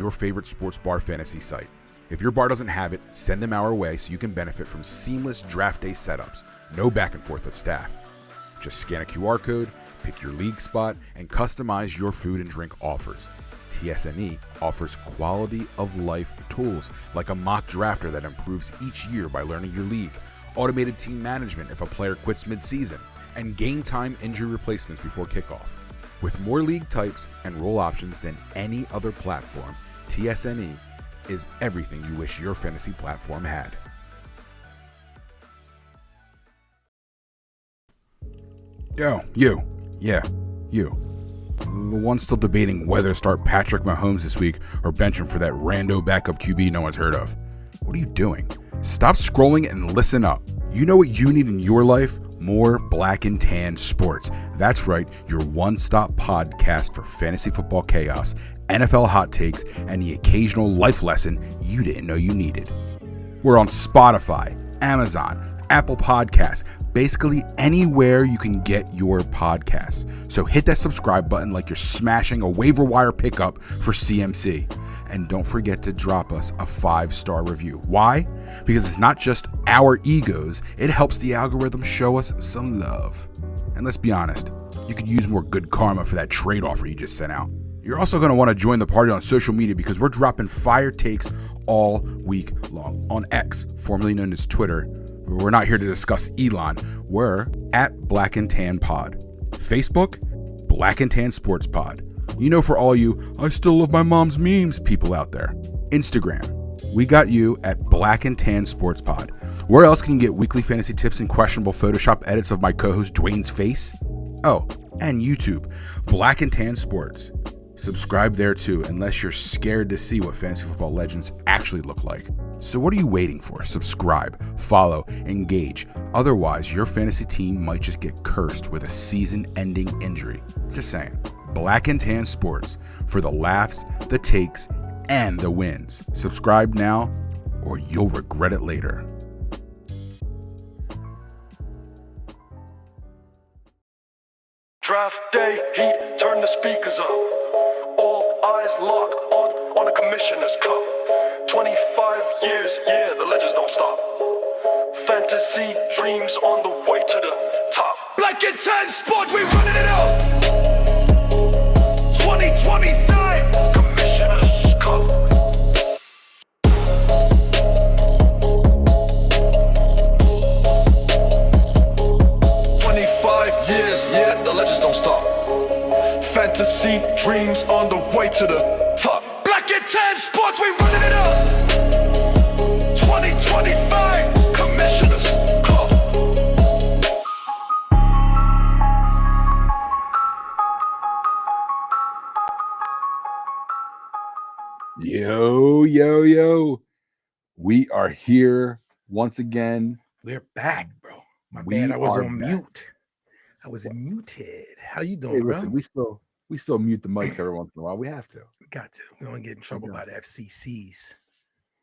your favorite sports bar fantasy site. If your bar doesn't have it, send them our way so you can benefit from seamless draft day setups. No back and forth with staff. Just scan a QR code, pick your league spot, and customize your food and drink offers. TSNE offers quality of life tools like a mock drafter that improves each year by learning your league, automated team management if a player quits mid-season, and game time injury replacements before kickoff. With more league types and role options than any other platform, TSNE is everything you wish your fantasy platform had. You. The one still debating whether to start Patrick Mahomes this week or bench him for that rando backup QB no one's heard of. What are you doing? Stop scrolling and listen up. You know what you need in your life? More Black and Tan Sports. That's right, your one-stop podcast for fantasy football chaos, NFL hot takes, and the occasional life lesson you didn't know you needed. We're on Spotify, Amazon, Apple Podcasts, basically anywhere you can get your podcasts. So hit that subscribe button like you're smashing a waiver wire pickup for CMC. And don't forget to drop us a 5-star review. Why? Because it's not just our egos, it helps the algorithm show us some love. And let's be honest, you could use more good karma for that trade offer you just sent out. You're also going to want to join the party on social media because we're dropping fire takes all week long. On X, formerly known as Twitter, we're not here to discuss Elon. We're at Black and Tan Pod. Facebook, Black and Tan Sports Pod. You know, for all you I still love my mom's memes people out there. Instagram, we got you at Black and Tan Sports Pod. Where else can you get weekly fantasy tips and questionable Photoshop edits of my co-host Dwayne's face? Oh, and YouTube, Black and Tan Sports. Subscribe there too, unless you're scared to see what fantasy football legends actually look like. So what are you waiting for? Subscribe, follow, engage. Otherwise, your fantasy team might just get cursed with a season-ending injury. Just saying. Black and Tan Sports, for the laughs, the takes, and the wins. Subscribe now, or you'll regret it later. Draft day heat, turn the speakers up. All eyes locked on the Commissioner's Cup. 25 years, yeah, the legends don't stop. Fantasy dreams on the way to the top. Black and Tan Sports, we running it up. 2025 Commissioner's Cup. Yeah, the legends don't stop. Fantasy dreams on the way to the top. Black and Tan Sports, we running it up. 2025 Commissioners Cup. Yo. We are here once again. We're back, bro. My We bad, I was are on back. mute. I was muted. How you doing, Hey, bro? listen, we still mute the mics every once in a while. We have to. We got to. We don't get in trouble Yeah. by the FCCs.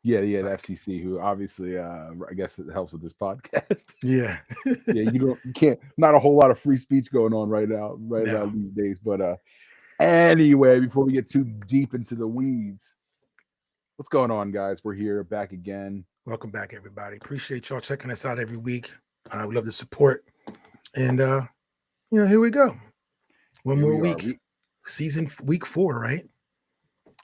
Yeah, the Sorry. FCC, who obviously, I guess it helps with this podcast. Yeah. Yeah, you can't. Not a whole lot of free speech going on right now No. these days. But anyway, before we get too deep into the weeds, what's going on, guys? We're here back again. Welcome back, everybody. Appreciate y'all checking us out every week. We love the support. And here we go. One Here more we are. week. Week 4, right?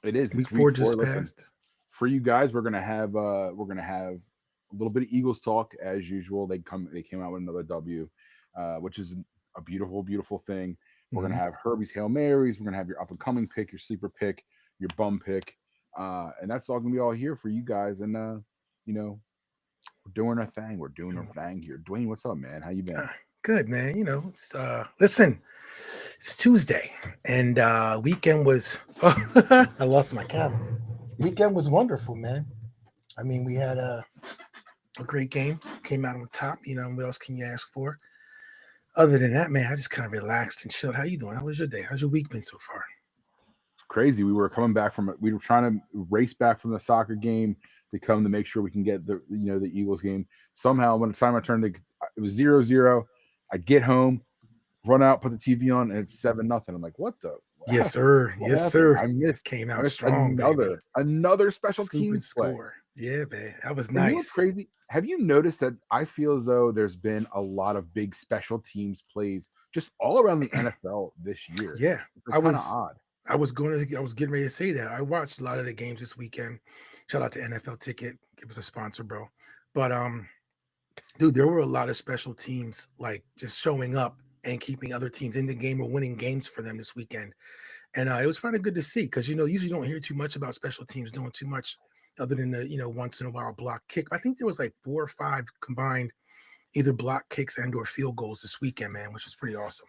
It is. Week It's 4 just Listen, passed. for you guys, we're gonna have a little bit of Eagles talk as usual. They came out with another W, which is a beautiful thing. We're gonna have Herbie's Hail Marys. We're gonna have your up and coming pick, your sleeper pick, your bum pick, and that's all gonna be all here for you guys. And we're doing our thing. We're doing our thing here. Dwayne, what's up, man? How you been? Good, man. Listen, it's Tuesday, and weekend was. Oh, I lost my camera. Weekend was wonderful, man. I mean, we had a great game. Came out on top. What else can you ask for? Other than that, man, I just kind of relaxed and chilled. How you doing? How was your day? How's your week been so far? Crazy. We were coming back we were trying to race back from the soccer game to come to make sure we can get the Eagles game. Somehow, when the time I turned, it was 0-0. I get home, run out, put the TV on, and it's 7-0. I'm like, what the Yes, sir. What Yes, happened? sir. Came I out missed strong, baby. another special Stupid teams play. score. Yeah, man. That was And you know what's nice. crazy? Have you noticed that I feel as though there's been a lot of big special teams plays just all around the NFL this year? Yeah. It's like I kind of was odd. I was getting ready to say that. I watched a lot of the games this weekend. Shout out to NFL Ticket. Give us a sponsor, bro. But dude, there were a lot of special teams like just showing up and keeping other teams in the game or winning games for them this weekend. And it was kind of good to see because usually you don't hear too much about special teams doing too much other than the once in a while block kick. I think there was like 4 or 5 combined either block kicks and or field goals this weekend, man, which is pretty awesome.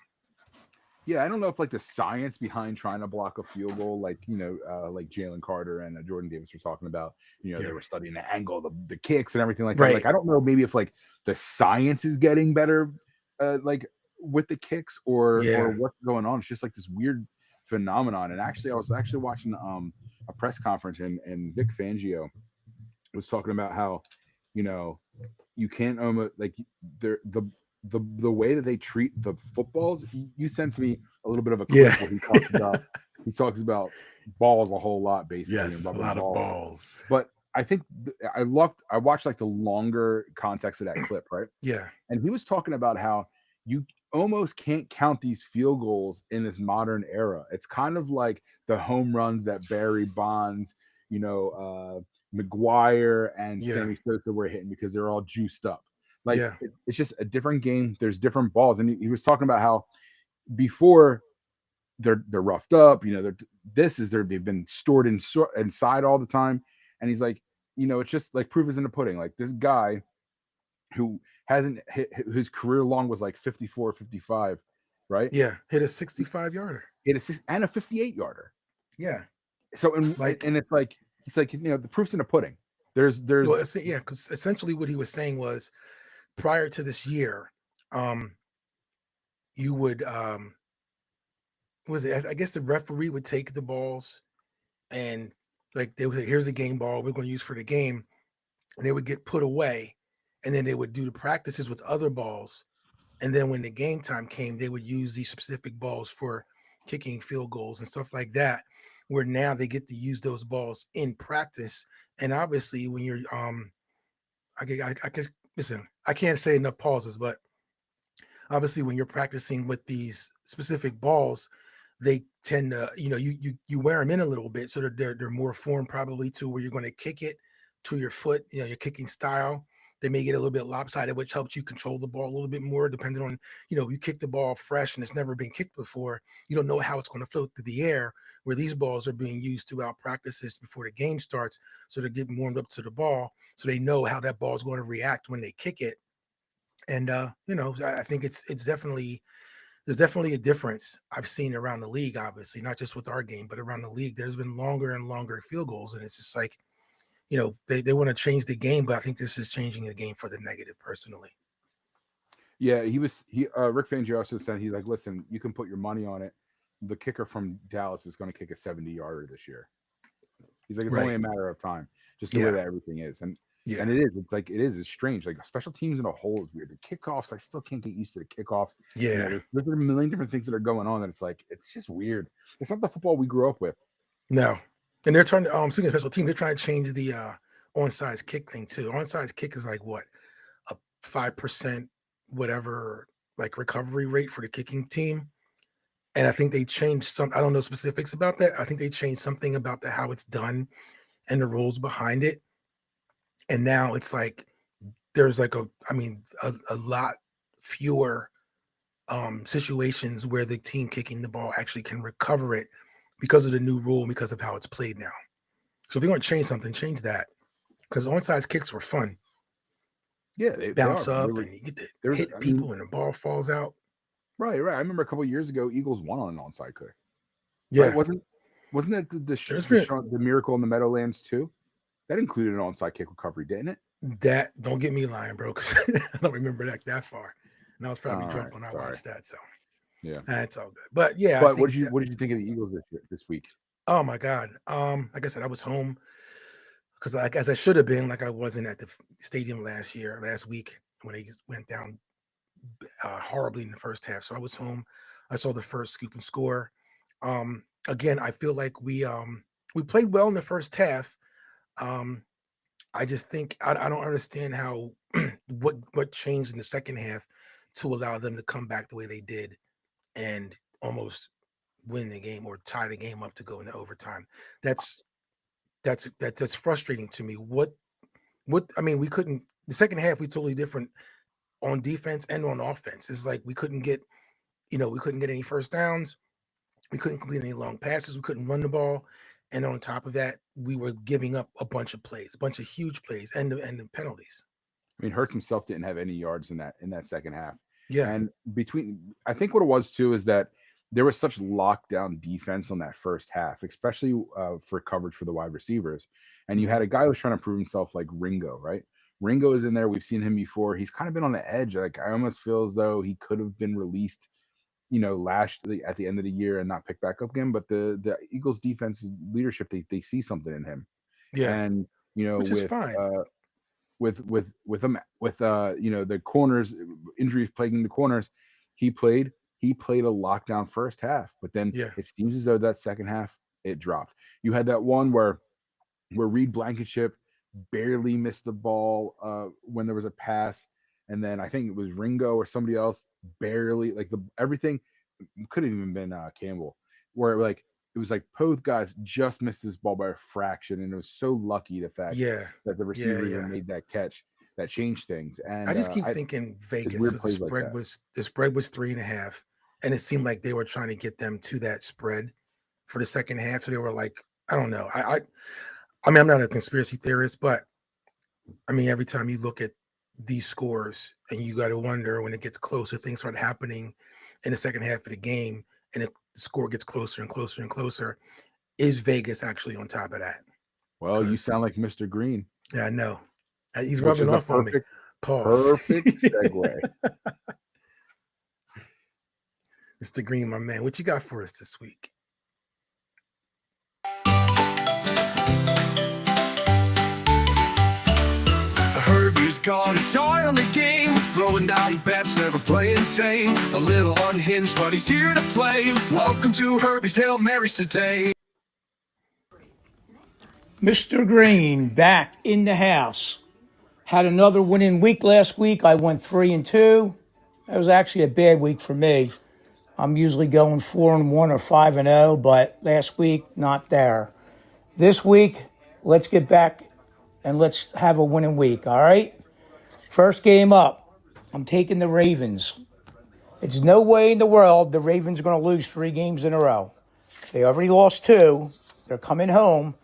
Yeah, I don't know if like the science behind trying to block a field goal, like Jalen Carter and Jordan Davis were talking about, Yeah. they were studying the angle, the kicks and everything like that. Right. Like, I don't know, maybe if like the science is getting better, like with the kicks or Yeah. what's going on. It's just like this weird phenomenon. And actually, I was actually watching a press conference and Vic Fangio was talking about how, you can't almost like the way that they treat the footballs. You sent to me a little bit of a clip Yeah. where he talks about balls a whole lot, basically. Yes, and a rubber lot of balls. balls. But I think I watched like the longer context of that clip, right? Yeah. And he was talking about how you almost can't count these field goals in this modern era. It's kind of like the home runs that Barry Bonds, McGuire and Yeah. Sammy Sosa were hitting because they're all juiced up. Like Yeah. it's just a different game. There's different balls, and he was talking about how before they're roughed up. They've been stored inside all the time, and he's like, it's just like proof is in the pudding. Like this guy who hasn't hit his career long was like 54, 55, right? Yeah. Hit a 65-yarder. Hit a 58 yarder. Yeah. So and it's like he's like, the proof's in the pudding. There's Well, yeah, because essentially what he was saying was prior to this year, you would was it I guess the referee would take the balls and like they would say, here's a game ball we're going to use for the game, and they would get put away, and then they would do the practices with other balls, and then when the game time came, they would use these specific balls for kicking field goals and stuff like that. Where now they get to use those balls in practice, and obviously when you're I can listen. I can't say enough pauses, but obviously when you're practicing with these specific balls, they tend to, you wear them in a little bit, so they're more formed probably to where you're going to kick it to your foot. Your kicking style. They may get a little bit lopsided, which helps you control the ball a little bit more, depending on, you kick the ball fresh and it's never been kicked before. You don't know how it's going to float through the air. Where these balls are being used throughout practices before the game starts, so they're getting warmed up to the ball, so they know how that ball is going to react when they kick it. And I think it's definitely there's definitely a difference I've seen around the league, obviously, not just with our game, but around the league. There's been longer and longer field goals, and it's just like, they want to change the game, but I think this is changing the game for the negative, personally. Yeah, Rick Fangio also said, he's like, listen, you can put your money on it. The kicker from Dallas is going to kick a 70-yarder this year. He's like, it's only a matter of time, just the way that everything is. And Yeah. and it is. It's like it's strange. Like special teams in a whole is weird. The kickoffs, I still can't get used to the kickoffs. Yeah. There's a million different things that are going on, and it's like it's just weird. It's not the football we grew up with. No. And they're trying to speaking of special team, they're trying to change the onside kick thing too. Onside kick is like what, a 5% whatever like recovery rate for the kicking team. And I think they changed some. I don't know specifics about that. I think they changed something about how it's done and the rules behind it. And now it's like there's like a lot fewer situations where the team kicking the ball actually can recover it because of the new rule and because of how it's played now. So if you want to change something, change that, because onside kicks were fun. Yeah, they Bounce are. up and you get to hit people and the ball falls out. Right. I remember a couple of years ago, Eagles won on an onside kick. Yeah, right? Wasn't that the Miracle in the Meadowlands too? That included an onside kick recovery, didn't it? That don't get me lying, bro, because I don't remember that far, and I was probably drunk when I watched that. So yeah, that's all good. But yeah, but what did you think of the Eagles this week? Oh my God, like I said, I was home because as I should have been, like I wasn't at the stadium last week when they went down horribly in the first half. So I was home. I saw the first scoop and score. Again, I feel like we played well in the first half. Um, I just think I don't understand how what changed in the second half to allow them to come back the way they did and almost win the game or tie the game up to go into overtime. That's that's frustrating to me. What I mean, we couldn't the second half we totally different on defense and on offense. It's like we couldn't get, we couldn't get any first downs. We couldn't complete any long passes. We couldn't run the ball. And on top of that, we were giving up a bunch of plays, a bunch of huge plays and the penalties. I mean, Hurts himself didn't have any yards in that second half. Yeah. And I think what it was too is that there was such lockdown defense on that first half, especially for coverage for the wide receivers. And you had a guy who was trying to prove himself, like Ringo, right? Ringo is in there. We've seen him before. He's kind of been on the edge. Like, I almost feel as though he could have been released, at the end of the year and not picked back up again. But the Eagles defense leadership, they see something in him. Yeah. And Which is fine. With the corners, injuries plaguing the corners, he played a lockdown first half, but then it seems as though that second half it dropped. You had that one where Reed Blankenship barely missed the ball when there was a pass, and then I think it was Ringo or somebody else barely, like everything could have even been Campbell, where like it was like both guys just missed this ball by a fraction, and it was so lucky the fact that the receiver even made that catch that changed things. And I just keep thinking Vegas, the spread was 3.5, and it seemed like they were trying to get them to that spread for the second half. So they were like, I don't know. I mean, I'm not a conspiracy theorist, but I mean, every time you look at these scores and you got to wonder when it gets closer, things start happening in the second half of the game, and the score gets closer and closer and closer. Is Vegas actually on top of that? Well, you sound like Mr. Green. Yeah, I know. He's rubbing off on me. Pause. Perfect segue. Mr. Green, my man, what you got for us this week? Herbie's got his eye on the game, throwing naughty bets, never playing tame. A little unhinged, but he's here to play. Welcome to Herbie's Hail Marys today. Mr. Green back in the house. Had another winning week last week. I went 3-2. That was actually a bad week for me. I'm usually going 4-1 or 5-0, but last week not there. This week, let's get back and let's have a winning week, all right? First game up, I'm taking the Ravens. It's no way in the world the Ravens are going to lose 3 games in a row. They already lost 2. They're coming home.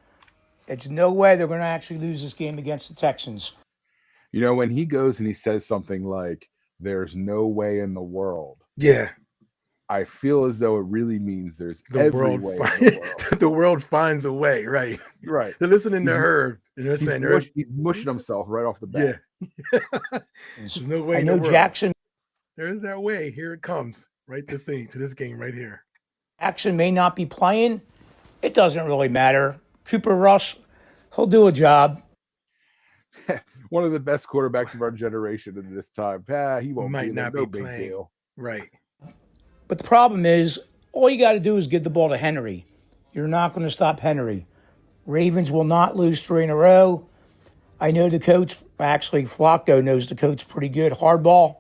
It's no way they're going to actually lose this game against the Texans. When he goes and he says something like, there's no way in the world. Yeah. I feel as though it really means there's every way in the world. The world finds a way, right? Right. They're listening to Herb. And they're saying he's mushing himself right off the bat. Yeah. There's no way. I know Jackson. There is that way. Here it comes. Right to this game right here. Jackson may not be playing. It doesn't really matter. Cooper Rush, he'll do a job. One of the best quarterbacks of our generation at this time. He might not be big playing. Deal. Right. But the problem is, all you got to do is give the ball to Henry. You're not going to stop Henry. Ravens will not lose 3 in a row. I know the coach, actually Flacco knows the coach pretty good. Hardball.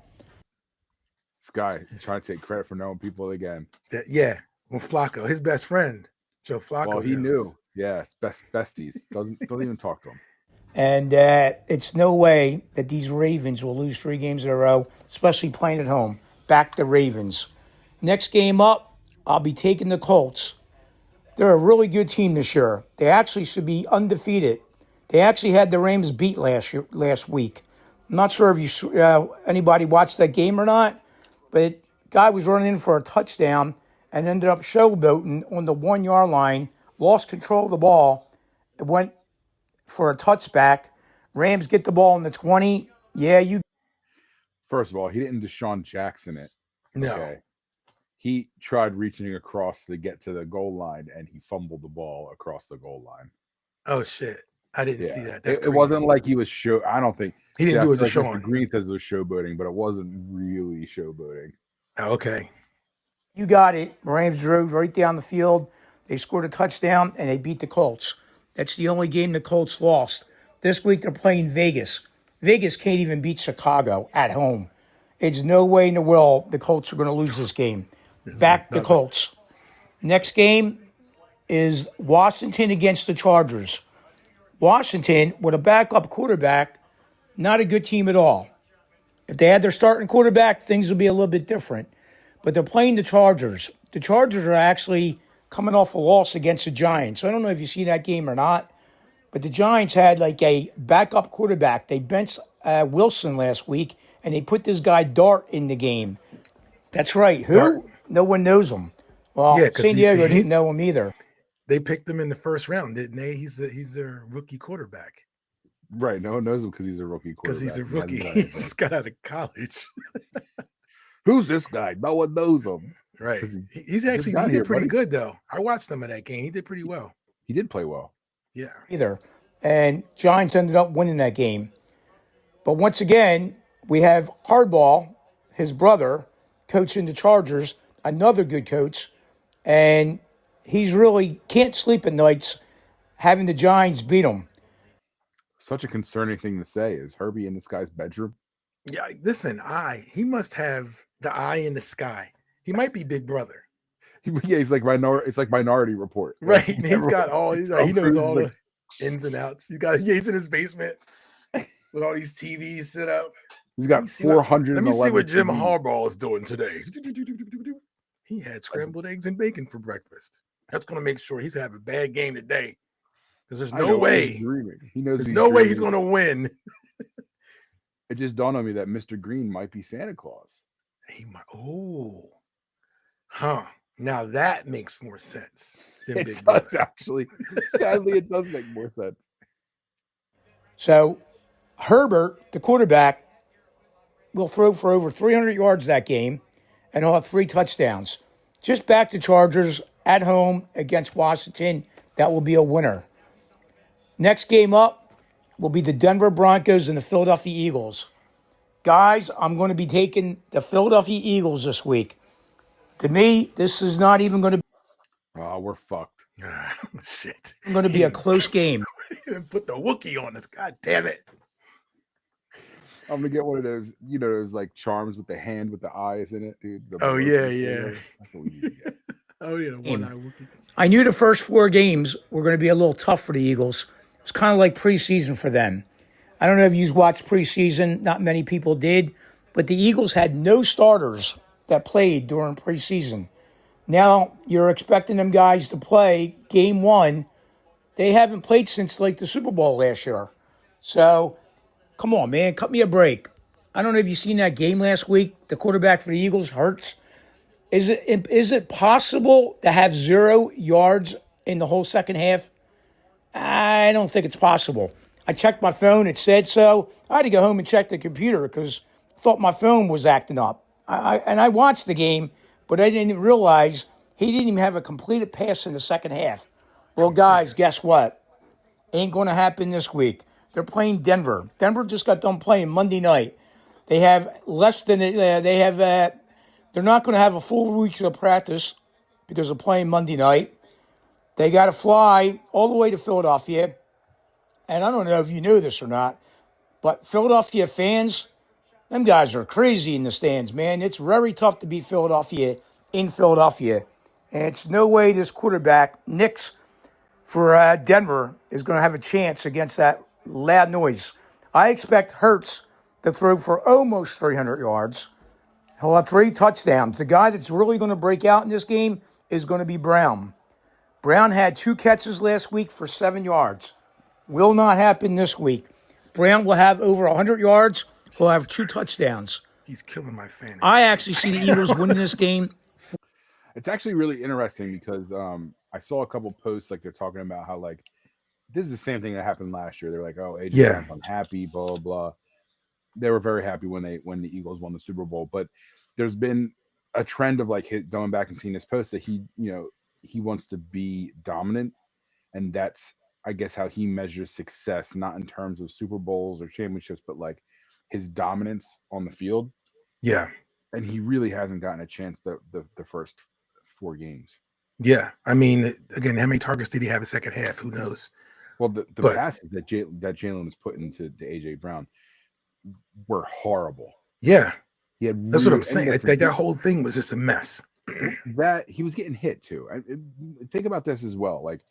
This guy is trying to take credit for knowing people again. Yeah. Well, Flacco, his best friend, Joe Flacco. Well, he knew. Yeah, it's besties. Don't even talk to him. And it's no way that these Ravens will lose 3 games in a row, especially playing at home. Back the Ravens. Next game up, I'll be taking the Colts. They're a really good team this year. They actually should be undefeated. They actually had the Rams beat last week. I'm not sure if anybody watched that game or not, but guy was running in for a touchdown and ended up showboating on the 1-yard line, lost control of the ball, it went for a touchback. Rams get the ball in the 20. Yeah, First of all, he didn't Deshaun Jackson it. No. Okay. He tried reaching across to get to the goal line, and he fumbled the ball across the goal line. Oh, shit. I didn't see that. It wasn't like he was I don't think. He didn't do it to Mr. Green says it was showboating, but it wasn't really showboating. Oh, okay. You got it. Rams drove right down the field. They scored a touchdown and they beat the Colts. That's the only game the Colts lost. This week they're playing Vegas. Vegas can't even beat Chicago at home. It's no way in the world the Colts are going to lose this game. Back the Colts. Next game is Washington against the Chargers. Washington, with a backup quarterback, not a good team at all. If they had their starting quarterback, things would be a little bit different. But they're playing the Chargers. The Chargers are actually coming off a loss against the Giants. I don't know if you see that game or not, but the Giants had like a backup quarterback. They benched Wilson last week, and they put this guy Dart in the game. That's right. Who? Dart. No one knows him. Well, Yeah, 'cause San Diego he's- didn't know him either. They picked him in the first round, didn't they? He's their rookie quarterback Right. No one knows him because he's a rookie because quarterback. he's a rookie. That's He right. just got out of college. Who's this guy? No one knows him. Right. 'cause He's actually got he here, did pretty buddy. good though. I watched him in that game. He did pretty well. He did play well. Yeah. Either. And Giants ended up winning that game. But once again, we have Hardball, his brother, coaching the Chargers, another good coach. And he's really can't sleep at nights having the Giants beat him. Such a concerning thing to say. Is Herbie in this guy's bedroom? Yeah. Listen, he must have the eye in the sky. He might be Big Brother. Yeah, he's like It's like Minority Report. Right. Like, He's got all he knows all like, the ins and outs. He's in his basement with all these TVs set up. He's Let me got see what- 411. Let me see what Jim TVs. Harbaugh is doing today. He had scrambled eggs and bacon for breakfast. That's going to make sure he's having a bad game today. Because there's I know no he's way. dreaming. He knows There's he's no way he's dreaming. going to win. It just dawned on me that Mr. Green might be Santa Claus. He might. Oh, huh. Now that makes more sense than It Big does Brother. actually. Sadly, it does make more sense. So Herbert, the quarterback, will throw for over 300 yards that game, and he'll have 3 touchdowns. Just back to Chargers at home against Washington. That will be a winner. Next game up will be the Denver Broncos and the Philadelphia Eagles. Guys, I'm going to be taking the Philadelphia Eagles this week. To me, this is not even going to Oh, we're fucked. Ah, shit. be a close game. Put the Wookiee on us. God damn it. I'm gonna get one of those, those like charms with the hand with the eyes in it, dude. The Oh, Moroku yeah, flavor. yeah. That's what we need to get. Oh, yeah. The one-eye Wookiee. I knew the first 4 games were going to be a little tough for the Eagles. It's kind of like preseason for them. I don't know if you watched preseason. Not many people did. But the Eagles had no starters that played during preseason. Now you're expecting them guys to play game 1. They haven't played since like the Super Bowl last year. So, come on, man. Cut me a break. I don't know if you've seen that game last week. The quarterback for the Eagles, Hurts. Is it possible to have 0 yards in the whole second half? I don't think it's possible. I checked my phone. It said so. I had to go home and check the computer because I thought my phone was acting up. I watched the game, but I didn't realize he didn't even have a completed pass in the second half. Well, guys, guess what? Ain't going to happen this week. They're playing Denver. Denver just got done playing Monday night. They have less than they're not going to have a full week of practice because they're playing Monday night. They got to fly all the way to Philadelphia. And I don't know if you knew this or not, but Philadelphia fans, them guys are crazy in the stands, man. It's very tough to beat Philadelphia in Philadelphia. And it's no way this quarterback, Nix, for Denver, is going to have a chance against that loud noise. I expect Hurts to throw for almost 300 yards. He'll have 3 touchdowns. The guy that's really going to break out in this game is going to be Brown. Brown had 2 catches last week for 7 yards. Will not happen this week. Brown will have over 100 yards. He'll have 2 touchdowns. He's killing my fantasy. I actually see the Eagles winning this game. It's actually really interesting because I saw a couple posts like they're talking about how like this is the same thing that happened last year. They're like, oh, AJ Yeah. Brown's unhappy, blah blah blah. They were very happy when the Eagles won the Super Bowl, but there's been a trend of like going back and seeing his post that he wants to be dominant, and that's I guess how he measures success, not in terms of Super Bowls or championships, but like his dominance on the field. Yeah. And he really hasn't gotten a chance the first 4 games. Yeah, I mean, again, how many targets did he have in second half? Who knows? Well, the But- passes that Jalen was putting to AJ Brown were horrible. Yeah, He had that's what I'm and saying. listen, That whole thing was just a mess. that he was getting hit too. Think about this as well. Like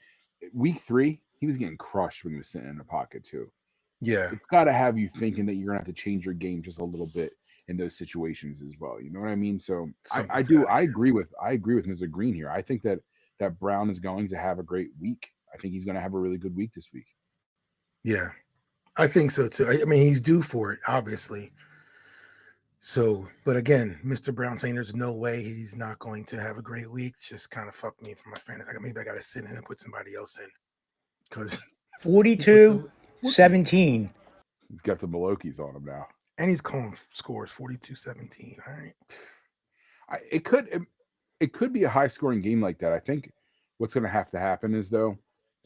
week 3, he was getting crushed when he was sitting in the pocket too. Yeah, It's got to have you thinking that you're gonna have to change your game just a little bit in those situations as well. You know what I mean? So I Something's do. gotta I give. agree with Mr. Green here. I think that Brown is going to have a great week. I think he's going to have a really good week this week. yeah, I think so too. I mean, he's due for it, obviously. So, but again, Mr. Brown saying there's no way he's not going to have a great week just kind of fucked me for my fantasy. Maybe I got to sit in and put somebody else in because 42-17. He's got the Malokis on him now. and he's calling scores 42-17. All right. It could be a high scoring game like that. I think what's going to have to happen is that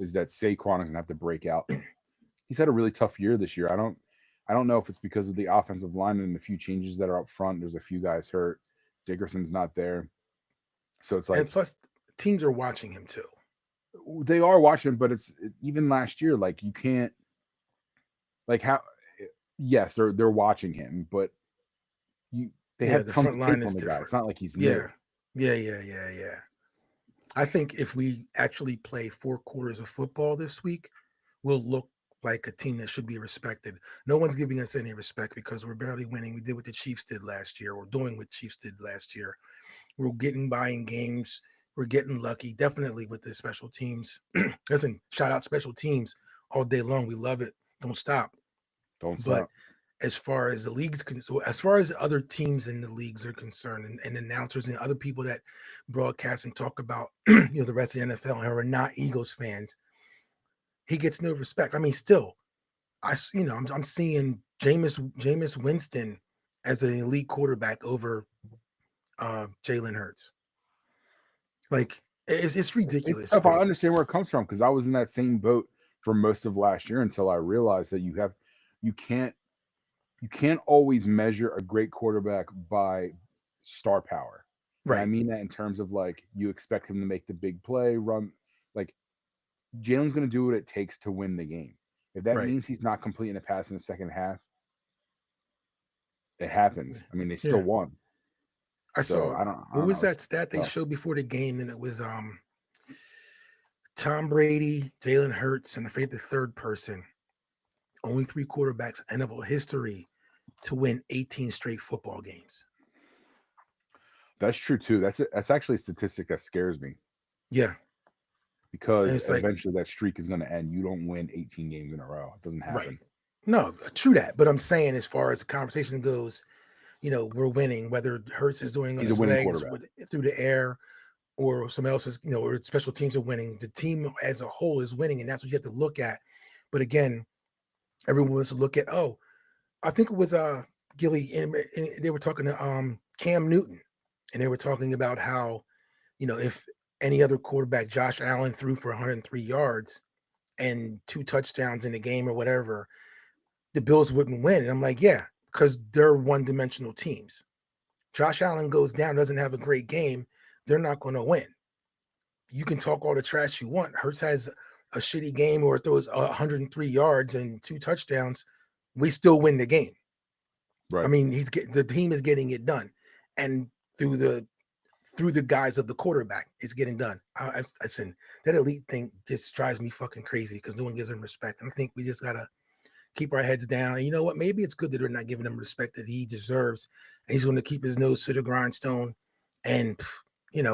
Saquon is going to have to break out. He's had a really tough year this year. I don't know if it's because of the offensive line and the few changes that are up front. There's a few guys hurt. Dickerson's not there. So it's like, And plus, teams are watching him too. they are watching, but even last year, like you can't, like how, yes, they're watching him, but they have the tons front of line tape is on the guy. different. It's not like he's new. Yeah. I think if we actually play 4 quarters of football this week, we'll look like a team that should be respected. No one's giving us any respect because we're barely winning. We did what the Chiefs did last year. We're doing what Chiefs did last year. We're getting by in games. We're getting lucky, definitely with the special teams. Listen, shout out special teams all day long. We love it. Don't stop. Don't But stop. as far as the leagues, as far as other teams in the leagues are concerned, and announcers and other people that broadcast and talk about, the rest of the NFL who are not Eagles fans, he gets no respect. I mean, still, I'm seeing Jameis Winston as an elite quarterback over Jalen Hurts. Like it's ridiculous. It's tough. I understand where it comes from because I was in that same boat for most of last year until I realized that you can't always measure a great quarterback by star power. And I mean that in terms of like you expect him to make the big play, run. Like Jalen's going to do what it takes to win the game. If that means he's not completing a pass in the second half, it happens. I mean, they still won. I saw. I don't What was know. that stat they showed before the game? And it was Tom Brady, Jalen Hurts, and I forget the third person. Only 3 quarterbacks in NFL history to win 18 straight football games. That's true too. That's actually a statistic that scares me. Yeah. Because eventually that streak is going to end. You don't win 18 games in a row. It doesn't happen. Right. No, true that. But I'm saying as far as the conversation goes, we're winning, whether Hurts is doing on his legs through the air or somebody else is, or special teams are winning. The team as a whole is winning, and that's what you have to look at. But again, everyone wants to look at, I think it was Gilly, and they were talking to Cam Newton, and they were talking about how, if any other quarterback, Josh Allen, threw for 103 yards and 2 touchdowns in the game or whatever, the Bills wouldn't win. And I'm like, yeah, because they're one-dimensional teams. Josh Allen goes down, doesn't have a great game, they're not going to win. You can talk all the trash you want. Hurts has a shitty game or throws 103 yards and 2 touchdowns, we still win the game. Right. I mean, the team is getting it done, and through the guys of the quarterback, it's getting done. Listen, that elite thing just drives me fucking crazy because no one gives him respect. And I think we just gotta keep our heads down. And you know what? Maybe it's good that they're not giving him respect that he deserves, and he's going to keep his nose to the grindstone and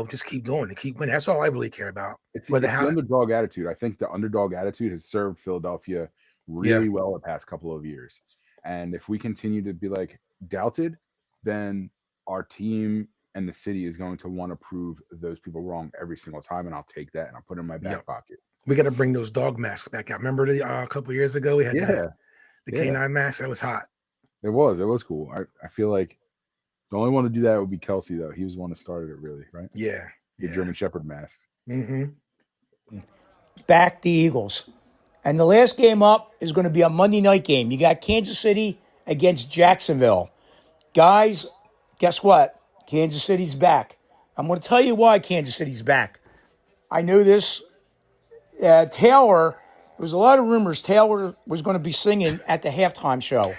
just keep going and keep winning. That's all I really care about. It's the underdog attitude. I think the underdog attitude has served Philadelphia really well the past couple of years. And if we continue to be like doubted, then our team and the city is going to want to prove those people wrong every single time. And I'll take that and I'll put it in my back pocket. We got to bring those dog masks back out. Remember a couple of years ago we had the canine mask? That was hot. It was cool. I feel like the only one to do that would be Kelsey, though. He was the one that started it, really, right? Yeah. The German Shepherd masks. Mm-hmm. Back the Eagles. And the last game up is going to be a Monday night game. You got Kansas City against Jacksonville. Guys, Guess what? Kansas City's back. I'm going to tell you why Kansas City's back. I knew this. Taylor, there was a lot of rumors Taylor was going to be singing at the halftime show.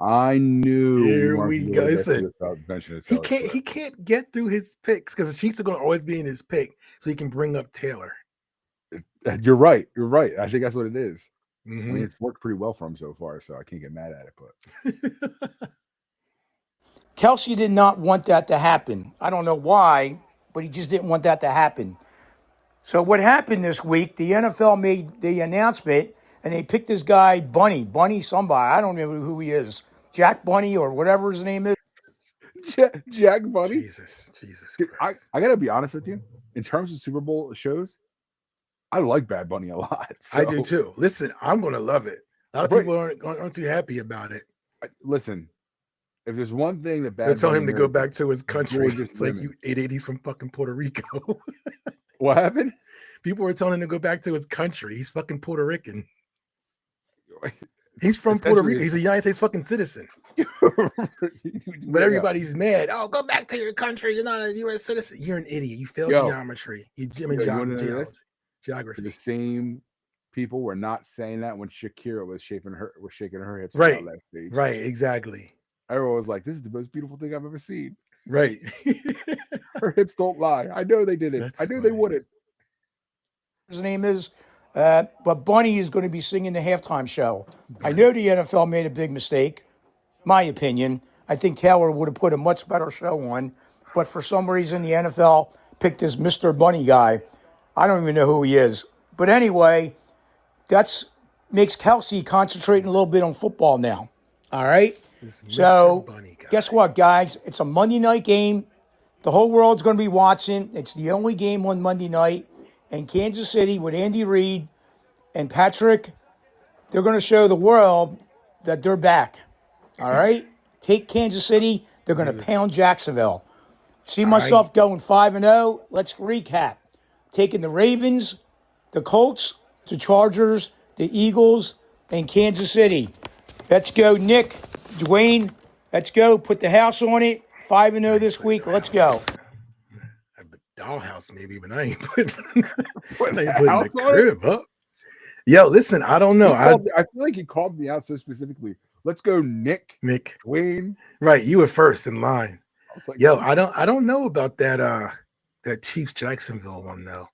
I knew Here weren't we gonna go. get Listen, through without mentioning He Taylor can't. Swift. He can't get through his picks because the Chiefs are going to always be in his pick, so he can bring up Taylor. You're right. You're right. I think that's what it is. I Mhm. mean, it's worked pretty well for him so far, so I can't get mad at it. But Kelsey did not want that to happen. I don't know why, but he just didn't want that to happen. So what happened this week, the NFL made the announcement, and they picked this guy, Bunny somebody. I don't know who he is. Jack Bunny or whatever his name is. Jack Bunny. Jesus Dude, Christ. I gotta be honest with you. In terms of Super Bowl shows, I like Bad Bunny a lot. I do so- too. Listen, I'm going to love it. A lot of Right. people aren't too happy about it. Listen, if there's one thing that They're Bad telling Bunny him to go knows- back to his country. gorgeous It's like, women. you idiot, he's from fucking Puerto Rico. What happened? People were telling him to go back to his country. He's fucking Puerto Rican. He's from Puerto Essentially, Rico. He's a United States fucking citizen. But But everybody's mad. Oh, go back to your country. You're not a U.S. citizen. You're an idiot. You failed Yo. geometry. You Yo, you wanna know this? geography. The same people were not saying that when Shakira was shaking her hips Right. out last stage. Right, exactly. Everyone was like, "This is the most beautiful thing I've ever seen." Right. Her hips don't lie. I know they did it. That's I knew they funny. wouldn't. His name is. But Bunny is going to be singing the halftime show. I know the NFL made a big mistake, my opinion. I think Taylor would have put a much better show on, but for some reason the NFL picked this Mr. Bunny guy. I don't even know who he is. But anyway, that's makes Kelsey concentrating a little bit on football now. All right? This Mr. So, Bunny guy. guess what, guys? It's a Monday night game. The whole world's going to be watching. It's the only game on Monday night. And Kansas City with Andy Reid and Patrick, they're going to show the world that they're back. All right? Take Kansas City. They're going to pound Jacksonville. See myself going 5-0. Let's recap. Taking the Ravens, the Colts, the Chargers, the Eagles, and Kansas City. Let's go, Nick, Dwayne. Let's go. Put the house on it. 5-0 this week. Let's go. Dollhouse maybe, but I ain't putting, Putting I ain't the putting house the on it? crib up. Yo, listen, I don't know. I feel like he called me out so specifically. Let's go, Nick, Nick, Dwayne. right? You were first in line. I was like, Yo, I don't know about that Chiefs Jacksonville one though.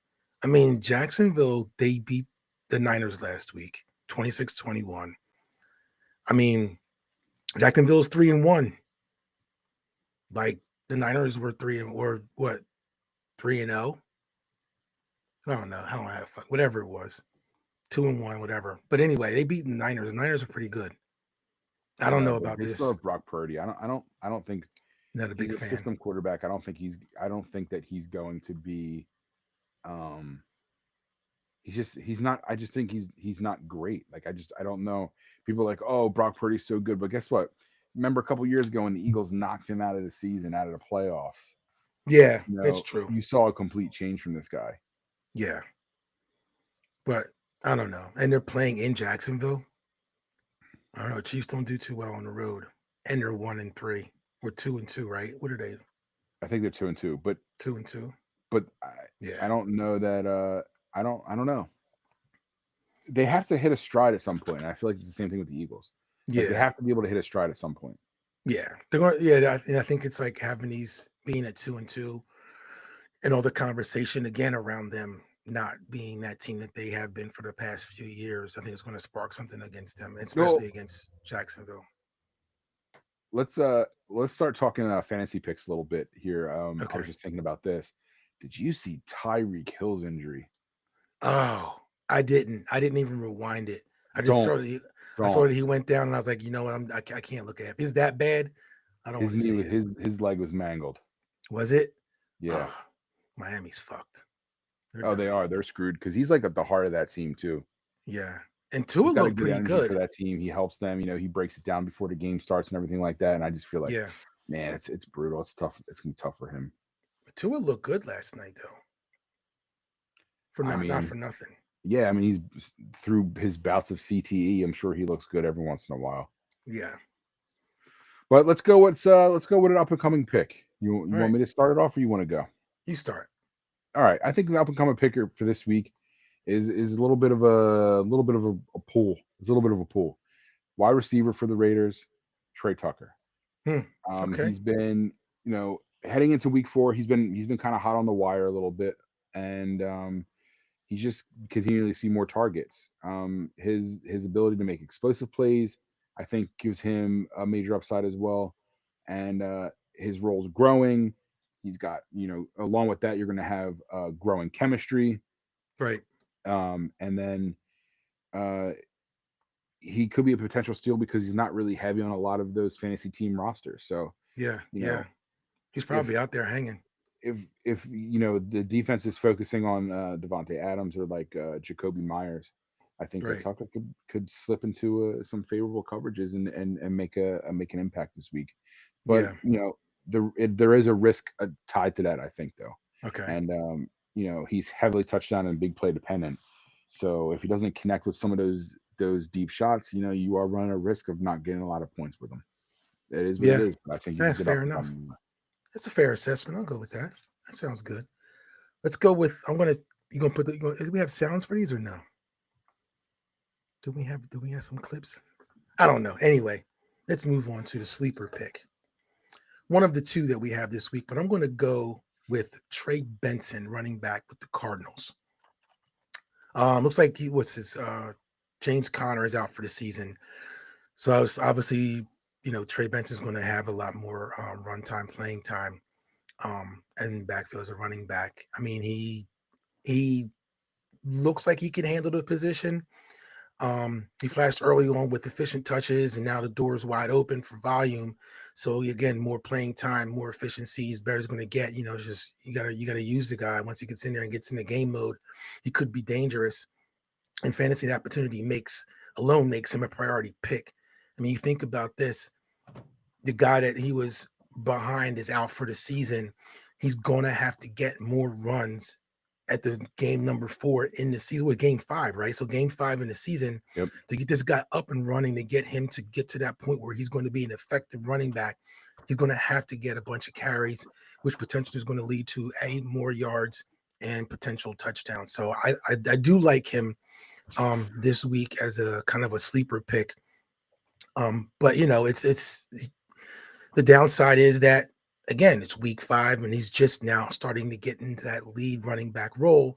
I mean, Jacksonville, they beat the Niners last week, 26-21. I mean, Jacksonville's 3-1. Like the Niners were 3-0. I don't know. How I fuck whatever it was. 2-1, whatever. But anyway, they beat the Niners. The Niners are pretty good. I don't know about they this. still have Brock Purdy. I don't think Not a big he's a fan. system quarterback. I don't think that he's going to be he's not. I just think he's not great. Like I don't know. People are like, oh, Brock Purdy's so good, but guess what? Remember a couple years ago when the Eagles knocked him out of the season, out of the playoffs. Yeah, You know, it's true. You saw a complete change from this guy. Yeah. But I don't know. And they're playing in Jacksonville. I don't know. Chiefs don't do too well on the road. And they're 1-3. We're 2-2, right? What are they? I think they're 2-2, but 2-2. I I don't know that. I don't know. They have to hit a stride at some point. I feel like it's the same thing with the Eagles. Like, they Yeah. have to be able to hit a stride at some point. Yeah. They're going. Yeah. I think it's like having these being at 2-2 and all the conversation again around them not being that team that they have been for the past few years. I think it's going to spark something against them, especially against Jacksonville. Let's start talking fantasy picks a little bit here. I Okay. was just thinking about this. Did you see Tyreek Hill's injury? Oh, I didn't even rewind it. I just saw that I saw that he went down, and I was like, you know what? I can't look at it. Is that bad? I don't His want to knee see was it. his leg was mangled. Was it? Yeah. Oh, Miami's fucked. Oh, they are. They're screwed because he's like at the heart of that team too. Yeah. And Tua He's got a looked pretty energy good. for that team. He helps them. You know, he breaks it down before the game starts and everything like that. And I just feel like, Yeah. man, it's brutal. It's tough. It's gonna be tough for him. Tua looked good last night, though. Not for nothing. Yeah, I mean, he's through his bouts of CTE. I'm sure he looks good every once in a while. Yeah. But let's go with an up and coming pick. You All want right. me to start it off, or you want to go? You start. All right, I think the up and coming picker for this week is a little bit of a pool. It's a little bit of a pool. Wide receiver for the Raiders, Trey Tucker. Hmm. Okay. He's been, heading into week 4, he's been kind of hot on the wire a little bit, and he's just continually see more targets. His ability to make explosive plays, I think, gives him a major upside as well, and his role's growing. He's got, along with that, you're going to have growing chemistry, Right. and then uh, he could be a potential steal because he's not really heavy on a lot of those fantasy team rosters. So, Yeah. you Yeah. know, He's if probably out there hanging. if the defense is focusing on Devontae Adams or like Jacoby Myers, I think that Right. Tucker could slip into some favorable coverages and make an impact this week. But Yeah. there is a risk tied to that, I think, though, Okay. and he's heavily touchdown and big play dependent. So if he doesn't connect with some of those deep shots, you are running a risk of not getting a lot of points with him. It is what it Yeah. is, but I think he's a That's good fair up and enough. coming. That's a fair assessment. I'll go with that. That sounds good. Let's go with. You gonna put the? Do we have sounds for these or no? Do we have some clips? I don't know. Anyway, let's move on to the sleeper pick. One of the two that we have this week, but I'm going to go with Trey Benson, running back with the Cardinals. Looks like James Conner is out for the season, so obviously, Trey Benson's going to have a lot more playing time, and backfield as a running back. I mean, he looks like he can handle the position. He flashed early on with efficient touches, and now the door is wide open for volume. So again, more playing time, more efficiency is better going to get. It's just you gotta use the guy. Once he gets in there and gets in the game mode, he could be dangerous. And fantasy, the opportunity makes him a priority pick. I mean, you think about this: the guy that he was behind is out for the season. He's going to have to get more runs at the game number 4 in the season, with game 5, right? So game 5 in the season, Yep. to get this guy up and running, to get him to get to that point where he's going to be an effective running back, he's going to have to get a bunch of carries, which potentially is going to lead to more yards and potential touchdowns. So I do like him this week as a kind of a sleeper pick. But it's the downside is that, again, it's week 5 and he's just now starting to get into that lead running back role.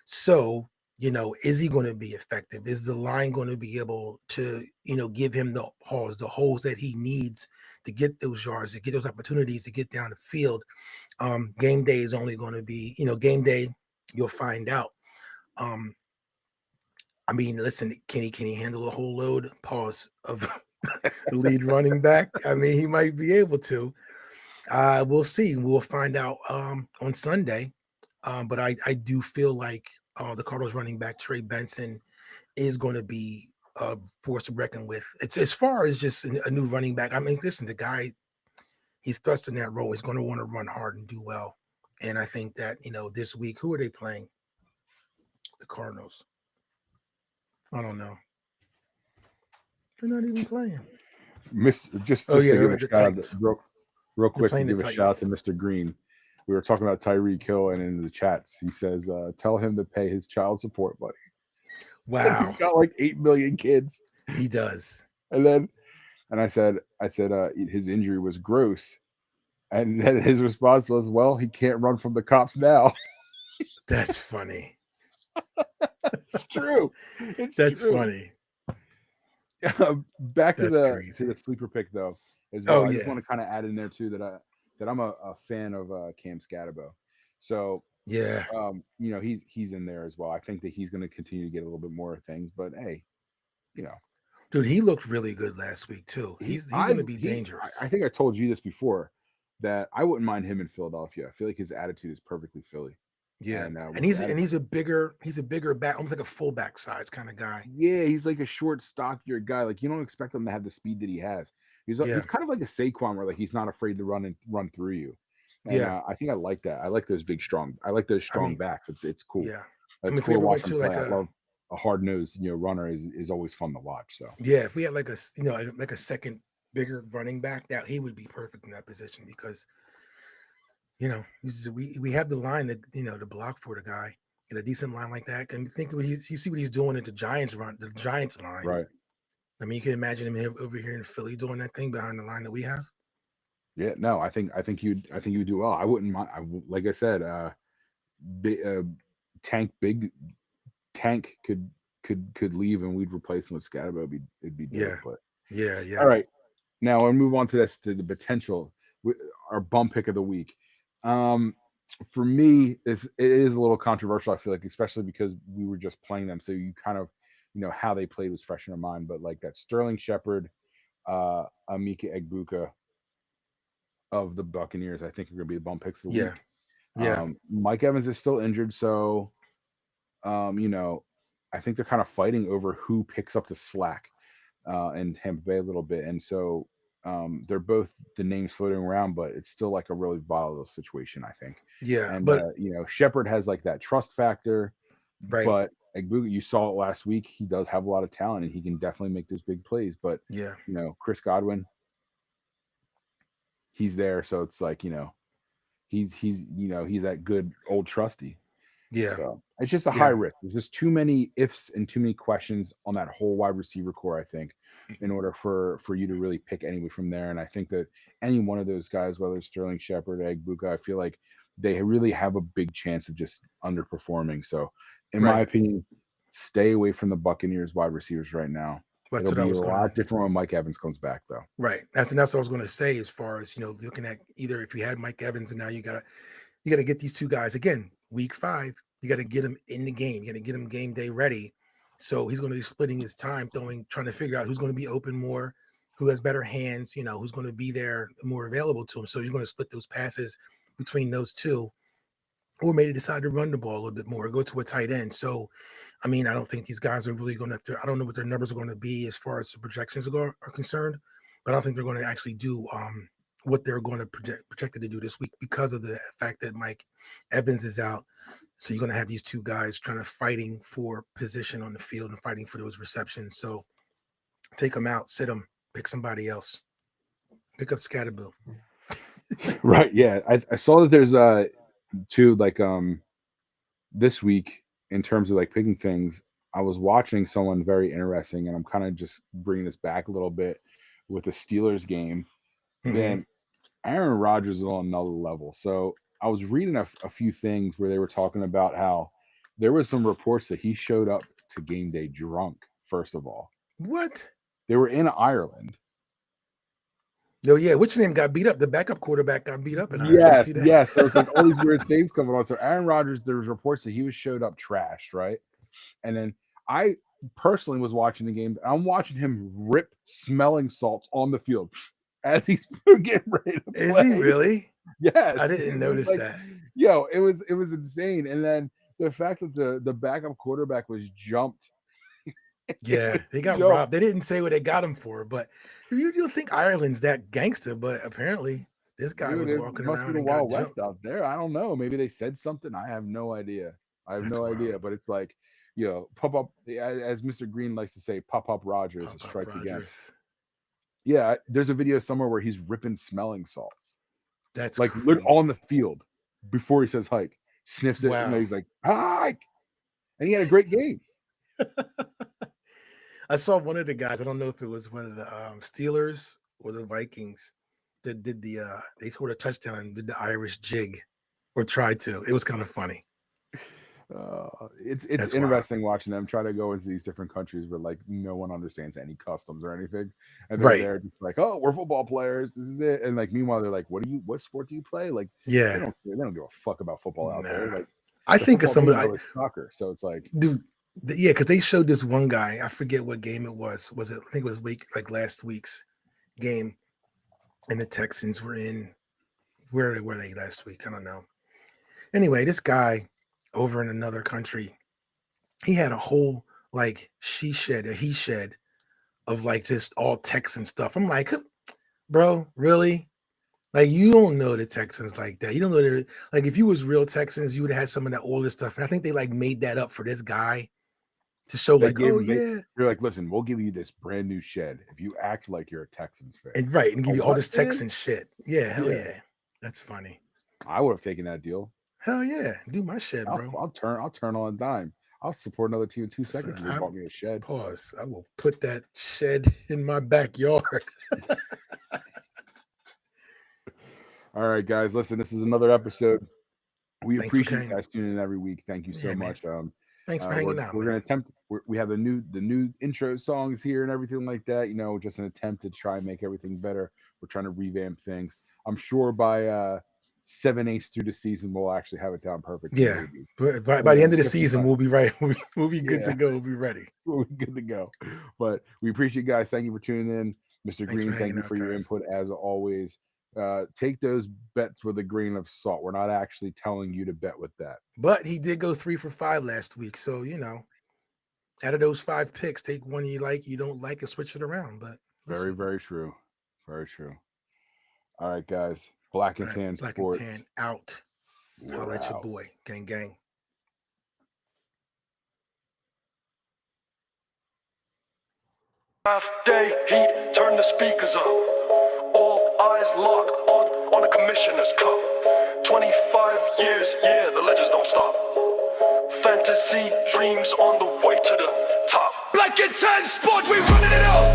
So, is he going to be effective? Is the line going to be able to, give him the holes that he needs to get those yards, to get those opportunities to get down the field? Game day is only going to be, game day, you'll find out. I mean, listen, can he handle a whole load of the lead running back? I mean, he might be able to. We'll see. We'll find out on Sunday. But I do feel like the Cardinals running back Trey Benson is going to be a force to reckon with. It's as far as just a new running back. I mean, listen, the guy, he's thrust in that role. He's going to want to run hard and do well. And I think that this week, who are they playing? The Cardinals. I don't know. They're not even playing. Just Oh, yeah, to give the a shout Titans. out, real quick, to playing the give a shout out to Titans. Mr. Green. We were talking about Tyreek Hill, and in the chats, he says, "Tell him to pay his child support money because Wow, he's got like 8 million kids." he does. And I said, his injury was gross, and then his response was, "Well, he can't run from the cops now." That's funny. It's true. It's That's true. funny. Back to That's crazy. the sleeper pick though as well. Oh, I just yeah. want to kind of add in there too that I'm a fan of Cam Scatabo. So Yeah. he's in there as well. I think that he's going to continue to get a little bit more things. But hey, Dude, he looked really good last week too. He's going to be dangerous. I think I told you this before that I wouldn't mind him in Philadelphia. I feel like his attitude is perfectly Philly. Yeah. And, And he's a bigger back, almost like a fullback size kind of guy. yeah, he's like a short, stockier guy. Like you don't expect him to have the speed that he has. He's Yeah. kind of like a Saquon, where like he's not afraid to run through you. And Yeah. I think I like that. I like those big, strong. I like those strong mean, backs. It's cool. Yeah. It's if cool we to ever watch went him to play. like I love a hard nosed runner is always fun to watch. So if we had like a like a second bigger running back, that he would be perfect in that position because we have the line to block for the guy in a decent line like that. And think what you see what he's doing at the Giants line. Right. I mean, you can imagine him over here in Philly doing that thing behind the line that we have. Yeah, no, I think you'd do well. I wouldn't mind. Like I said, big tank could leave and we'd replace him with Scatterbo. It'd be dope. Yeah. But Yeah. all right, now we'll move on to the potential, our bum pick of the week. For me, it is a little controversial. I feel like, especially because we were just playing them, so you kind of how they played was fresh in your mind. But like that Sterling Shepard, Emeka Egbuka of the Buccaneers, I think are going to be the bum picks of the week. Yeah. Mike Evans is still injured, so I think they're kind of fighting over who picks up the slack in Tampa Bay a little bit, and so they're both the names floating around, but it's still like a really volatile situation, I think. Yeah. And But Shepard has like that trust factor, right. but Egbuka, you saw it last week. He does have a lot of talent, and he can definitely make those big plays. But yeah. Chris Godwin, he's there, so it's like he's that good old trusty. Yeah. So it's just a high risk. There's just too many ifs and too many questions on that whole wide receiver core, I think, in order for you to really pick anybody from there. And I think that any one of those guys, whether it's Sterling Shepard, Egbuka, I feel like they really have a big chance of just underperforming. So in my opinion, stay away from the Buccaneers wide receivers right now. It'll be a lot different when Mike Evans comes back, though. Right. That's what I was going to say, as far as, looking at either if you had Mike Evans and now you got to get these two guys again, week 5, you got to get them in the game. You got to get them game day ready. So he's going to be splitting his time trying to figure out who's going to be open more, who has better hands, who's going to be there more available to him. So he's going to split those passes between those two, or maybe decide to run the ball a little bit more, go to a tight end. So, I mean, I don't think these guys are really going to, I don't know what their numbers are going to be as far as the projections are concerned, but I don't think they're going to actually do what they're going to projected to do this week because of the fact that Mike Evans is out. So you're going to have these two guys fighting for position on the field and fighting for those receptions. So take them out, sit them, pick somebody else. Pick up Scatterbo. Right. Yeah. I saw that there's too, like this week, in terms of like picking things, I was watching someone very interesting, and I'm kind of just bringing this back a little bit with the Steelers game. Then Aaron Rodgers is on another level. So I was reading a few things where they were talking about how there was some reports that he showed up to game day drunk, first of all. What? They were in Ireland. No, yeah. Which name got beat up? The backup quarterback got beat up in Ireland. Yes. So it's like all these weird things coming on. So Aaron Rodgers, there was reports that he showed up trashed, right? And then I personally was watching the game. I'm watching him rip smelling salts on the field as he's getting ready to play. Is he really? Yes. I didn't notice that. It was insane. And then the fact that the backup quarterback was jumped. Yeah, they got robbed. They didn't say what they got him for, but you think Ireland's that gangster, but apparently this guy was walking around. Must be the Wild West out there. I don't know. Maybe they said something. I have no idea. Idea. But it's like, pop up, as Mr. Green likes to say, pop up Rogers strikes again. Yeah, there's a video somewhere where he's ripping smelling salts. That's like on the field before he says hike, sniffs it, and he's like, hike. And he had a great game. I saw one of the guys, I don't know if it was one of the Steelers or the Vikings, that did they scored a touchdown and did the Irish jig, or tried to. It was kind of funny. It's interesting watching them try to go into these different countries where like no one understands any customs or anything, and they're just like, oh, we're football players, this is it. And like meanwhile they're like, what sport do you play? Like, they don't give a fuck about football out there. Like, I think of somebody soccer, so it's like, dude. Yeah, because they showed this one guy. I forget what game it was. Was it? I think it was last week's game, and the Texans were in. Where were they last week? I don't know. Anyway, this guy over in another country, he had a whole he shed of like just all Texan stuff. I'm like, bro, really? Like, you don't know the Texans like that. You don't know like if you was real Texans, you would have had some of that older stuff. And I think they made that up for this guy. to show They like, gave oh him- they- yeah, You're like, listen, we'll give you this brand new shed if you act like you're a Texans fan. and right, and give Oh, you all what, this man? Texan shit. Yeah, hell Yeah. yeah. That's funny. I would have taken that deal. Hell yeah. Do my shit, bro. I'll turn on a dime. I'll support another team in 2 Listen, seconds if they I'm- bought me a shed. Pause. I will put that shed in my backyard. All right, guys. Listen, this is another episode. We Thanks for appreciate you coming. guys tuning in every week. Thank you so Yeah, man. much. Thanks for hanging we're, out. We're man. gonna attempt. We have the new intro songs here and everything like that. You know, just an attempt to try and make everything better. We're trying to revamp things. I'm sure by 7/8 through the season, we'll actually have it down perfect. Yeah. Maybe. But by the end of the Just in season, time. we'll be right. We'll be good Yeah. to go. We'll be ready. We're good to go. But we appreciate you guys. Thank you for tuning in. Mr. Thanks Green, for thank hanging you out, for your guys. input as always. Take those bets with a grain of salt. We're not actually telling you to bet with that. But he did go 3 for 5 last week. So, out of those 5 picks, take one you like, you don't like, and switch it around. But Very, very true. Very true. All right, guys. Black and Tan Black Sports. and Tan out. We're Holla at your out. boy. Gang, gang. Half-day heat, turn the speakers up. All eyes locked on the Commissioner's Cup. 25 years, yeah, the legends don't stop. Fantasy dreams on the way to the top. Black and Tan Sports, we running it up.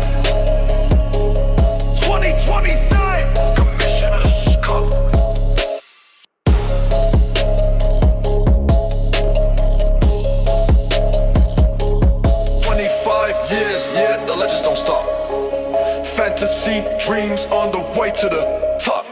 2025, Commissioner's Cup. Years, yeah, the legends don't stop. Fantasy dreams on the way to the top.